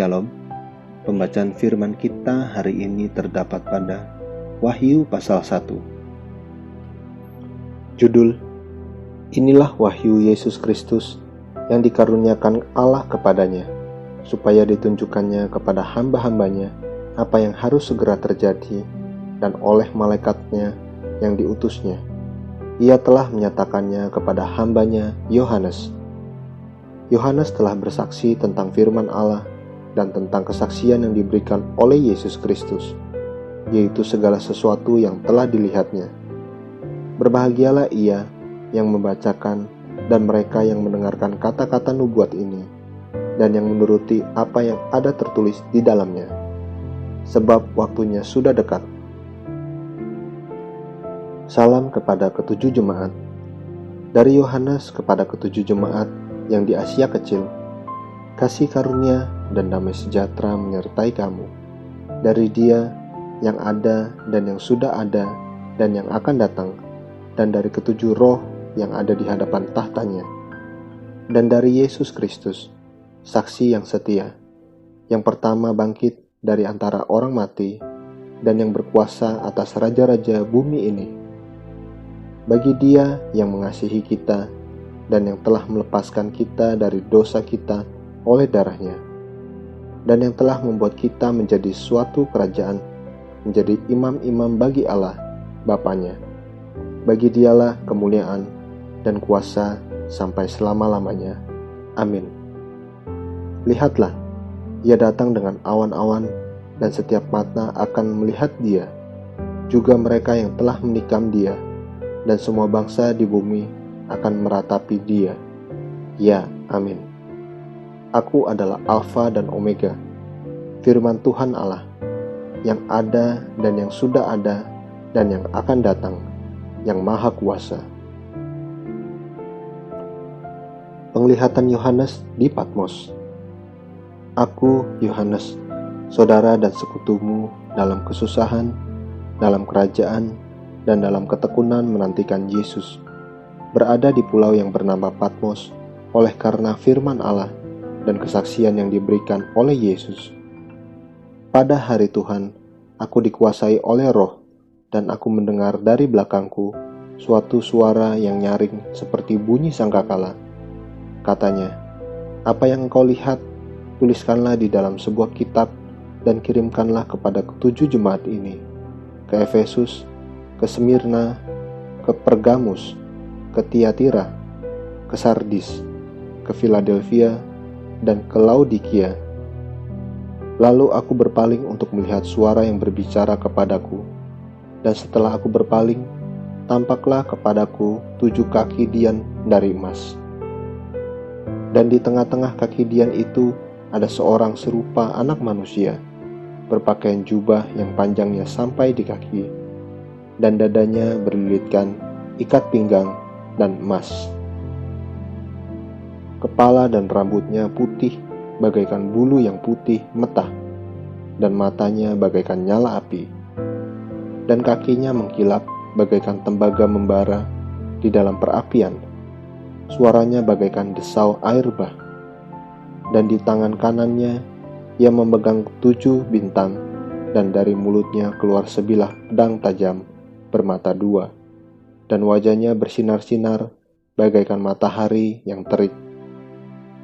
Shalom. Pembacaan firman kita hari ini terdapat pada Wahyu pasal 1. Judul: Inilah wahyu Yesus Kristus yang dikaruniakan Allah kepadanya, supaya ditunjukkannya kepada hamba-hambanya apa yang harus segera terjadi, dan oleh malaikatnya yang diutusnya. Ia telah menyatakannya kepada hambanya Yohanes. Yohanes telah bersaksi tentang firman Allah dan tentang kesaksian yang diberikan oleh Yesus Kristus, yaitu segala sesuatu yang telah dilihatnya. Berbahagialah ia yang membacakan dan mereka yang mendengarkan kata-kata nubuat ini, dan yang menuruti apa yang ada tertulis di dalamnya, sebab waktunya sudah dekat. Salam kepada ketujuh jemaat. Dari Yohanes kepada ketujuh jemaat yang di Asia Kecil, kasih karunia dan damai sejahtera menyertai kamu, dari Dia yang ada dan yang sudah ada dan yang akan datang, dan dari ketujuh roh yang ada di hadapan tahtanya, dan dari Yesus Kristus, saksi yang setia, yang pertama bangkit dari antara orang mati, dan yang berkuasa atas raja-raja bumi ini. Bagi Dia yang mengasihi kita dan yang telah melepaskan kita dari dosa kita oleh darahnya, dan yang telah membuat kita menjadi suatu kerajaan, menjadi imam-imam bagi Allah Bapanya. Bagi Dialah kemuliaan dan kuasa sampai selama-lamanya. Amin. Lihatlah, Ia datang dengan awan-awan, dan setiap mata akan melihat Dia, juga mereka yang telah menikam Dia, dan semua bangsa di bumi akan meratapi Dia. Ya, amin. Aku adalah Alfa dan Omega, firman Tuhan Allah, yang ada dan yang sudah ada dan yang akan datang, yang Maha Kuasa. Penglihatan Yohanes di Patmos. Aku, Yohanes, saudara dan sekutumu dalam kesusahan, dalam kerajaan, dan dalam ketekunan menantikan Yesus, berada di pulau yang bernama Patmos oleh karena firman Allah dan kesaksian yang diberikan oleh Yesus. Pada hari Tuhan, aku dikuasai oleh Roh, dan aku mendengar dari belakangku suatu suara yang nyaring seperti bunyi sangkakala. Katanya, "Apa yang engkau lihat, tuliskanlah di dalam sebuah kitab dan kirimkanlah kepada ketujuh jemaat ini, ke Efesus, ke Smyrna, ke Pergamus, ke Tiatira, ke Sardis, ke Philadelphia, dan ke Laodikia." Lalu aku berpaling untuk melihat suara yang berbicara kepadaku, dan setelah aku berpaling, tampaklah kepadaku 7 kaki dian dari emas. Dan di tengah-tengah kaki dian itu ada seorang serupa anak manusia, berpakaian jubah yang panjangnya sampai di kaki, dan dadanya berlilitkan ikat pinggang dan emas. Kepala dan rambutnya putih bagaikan bulu yang putih metah, dan matanya bagaikan nyala api, dan kakinya mengkilap bagaikan tembaga membara di dalam perapian. Suaranya bagaikan desau air bah, dan di tangan kanannya ia memegang 7 bintang, dan dari mulutnya keluar sebilah pedang tajam bermata 2, dan wajahnya bersinar-sinar bagaikan matahari yang terik.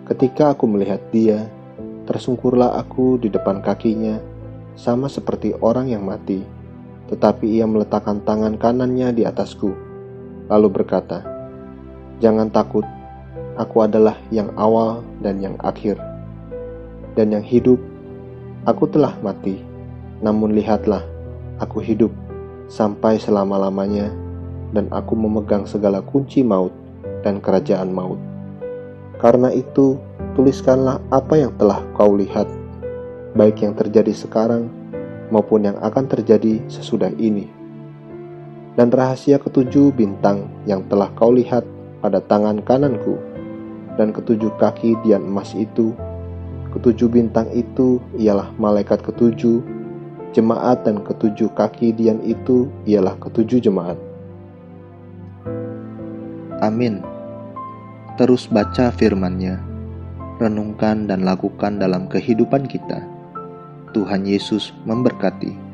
Ketika aku melihat Dia, tersungkurlah aku di depan kakinya, sama seperti orang yang mati. Tetapi Ia meletakkan tangan kanannya di atasku, lalu berkata, "Jangan takut, aku adalah yang awal dan yang akhir, dan yang hidup. Aku telah mati, namun lihatlah, aku hidup sampai selama-lamanya, dan aku memegang segala kunci maut dan kerajaan maut. Karena itu, tuliskanlah apa yang telah kau lihat, baik yang terjadi sekarang maupun yang akan terjadi sesudah ini. Dan rahasia ketujuh bintang yang telah kau lihat pada tangan kananku, dan ketujuh kaki dian emas itu, ketujuh bintang itu ialah malaikat ketujuh jemaat, dan ketujuh kaki dian itu ialah ketujuh jemaat." Amin. Terus baca firman-Nya. renungkan dan lakukan dalam kehidupan kita. Tuhan Yesus memberkati.